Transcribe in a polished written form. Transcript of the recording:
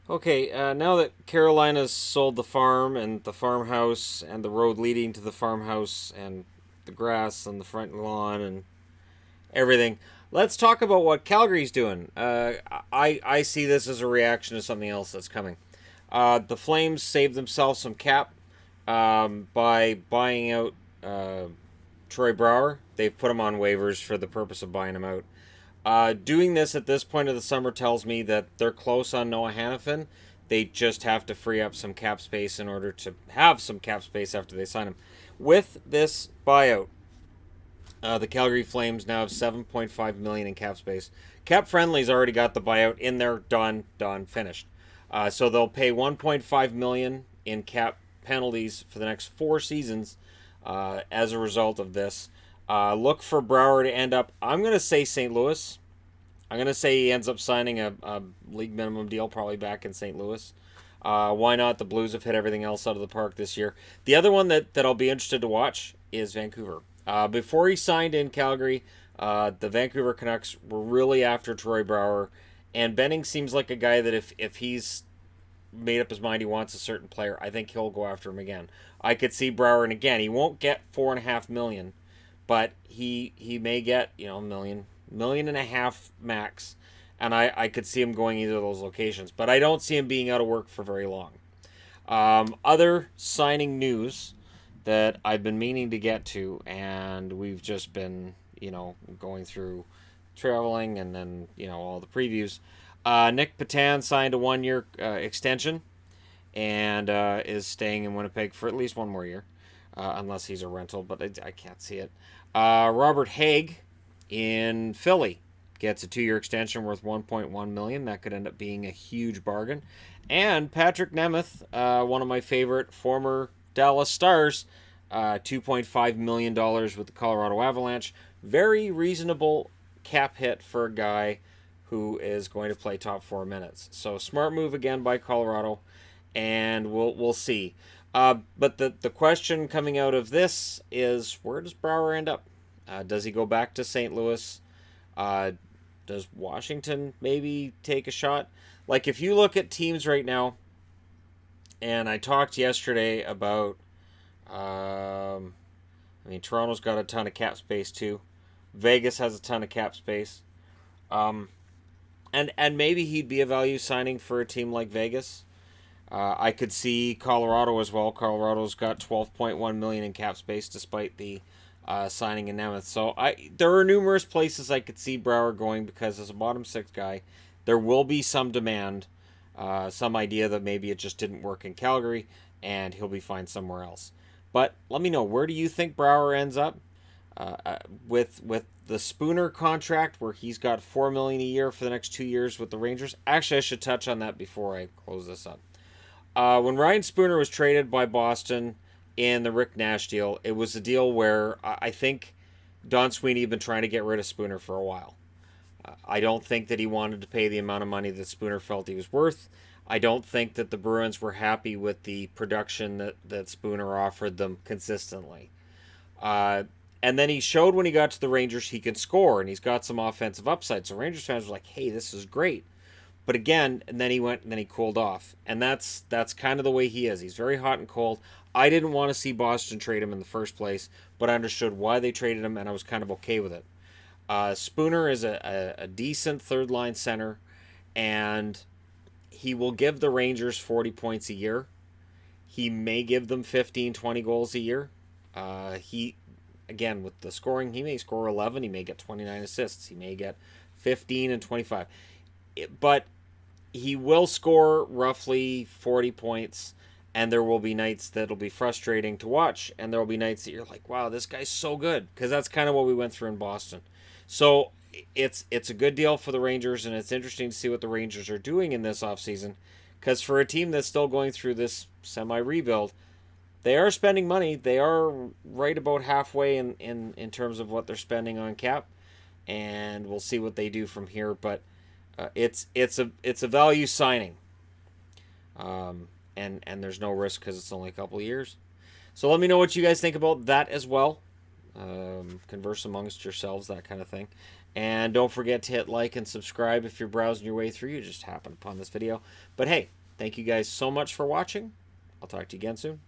Okay, now that Carolina's sold the farm and the farmhouse and the road leading to the farmhouse and the grass and the front lawn and everything, let's talk about what Calgary's doing. I see this as a reaction to something else that's coming. The Flames saved themselves some cap by buying out uh, Troy Brouwer. They've put him on waivers for the purpose of buying him out. Doing this at this point of the summer tells me that they're close on Noah Hanifin. They just have to free up some cap space in order to have some cap space after they sign him. With this buyout, the Calgary Flames now have 7.5 million in cap space. Cap Friendly's already got the buyout in there, done, finished. So they'll pay 1.5 million in cap penalties for the next 4 seasons as a result of this. Look for Brouwer to end up. I'm going to say St. Louis. I'm going to say he ends up signing a league minimum deal, probably back in St. Louis. Why not? The Blues have hit everything else out of the park this year. The other one that I'll be interested to watch is Vancouver. Before he signed in Calgary, the Vancouver Canucks were really after Troy Brouwer. And Benning seems like a guy that if he's made up his mind he wants a certain player, I think he'll go after him again. I could see Brouwer, and again, he won't get 4.5 million, but he may get a million and a half max, and I could see him going either of those locations. But I don't see him being out of work for very long. Other signing news that I've been meaning to get to, and we've just been going through traveling and then all the previews. Nick Patan signed a 1 year extension and is staying in Winnipeg for at least one more year, unless he's a rental, but I can't see it. Robert Haig in Philly gets a 2 year extension worth 1.1 million. That could end up being a huge bargain. And Patrick Nemeth, one of my favorite former Dallas Stars, $2.5 million with the Colorado Avalanche. Very reasonable cap hit for a guy who is going to play top 4 minutes. So smart move again by Colorado, and we'll see. But the question coming out of this is, where does Brouwer end up? Does he go back to St. Louis? Does Washington maybe take a shot? Like, if you look at teams right now, and I talked yesterday about, Toronto's got a ton of cap space too. Vegas has a ton of cap space. Um, and maybe he'd be a value signing for a team like Vegas. I could see Colorado as well. Colorado's got 12.1 million in cap space despite the signing in Nemeth. So there are numerous places I could see Brouwer going, because as a bottom six guy, there will be some demand, some idea that maybe it just didn't work in Calgary and he'll be fine somewhere else. But let me know, where do you think Brouwer ends up? With the Spooner contract, where he's got 4 million a year for the next 2 years with the Rangers. Actually, I should touch on that before I close this up. When Ryan Spooner was traded by Boston in the Rick Nash deal, it was a deal where I think Don Sweeney had been trying to get rid of Spooner for a while. I don't think that he wanted to pay the amount of money that Spooner felt he was worth. I don't think that the Bruins were happy with the production that Spooner offered them consistently. Uh, and then he showed when he got to the Rangers he can score, and he's got some offensive upside. So Rangers fans were like, hey, this is great. But again, and then he went and then he cooled off. And that's kind of the way he is. He's very hot and cold. I didn't want to see Boston trade him in the first place, but I understood why they traded him, and I was kind of okay with it. Spooner is a decent third line center, and he will give the Rangers 40 points a year. He may give them 15, 20 goals a year. He, again, with the scoring, he may score 11. He may get 29 assists. He may get 15 and 25. But he will score roughly 40 points, and there will be nights that'll be frustrating to watch, and there will be nights that you're like, wow, this guy's so good, because that's kind of what we went through in Boston. So it's a good deal for the Rangers, and it's interesting to see what the Rangers are doing in this offseason, because for a team that's still going through this semi-rebuild, they are spending money. They are right about halfway in terms of what they're spending on cap, and we'll see what they do from here. But it's a value signing, and there's no risk because it's only a couple of years. So let me know what you guys think about that as well. Converse amongst yourselves, that kind of thing. And don't forget to hit like and subscribe if you're browsing your way through. You just happened upon this video. But hey, thank you guys so much for watching. I'll talk to you again soon.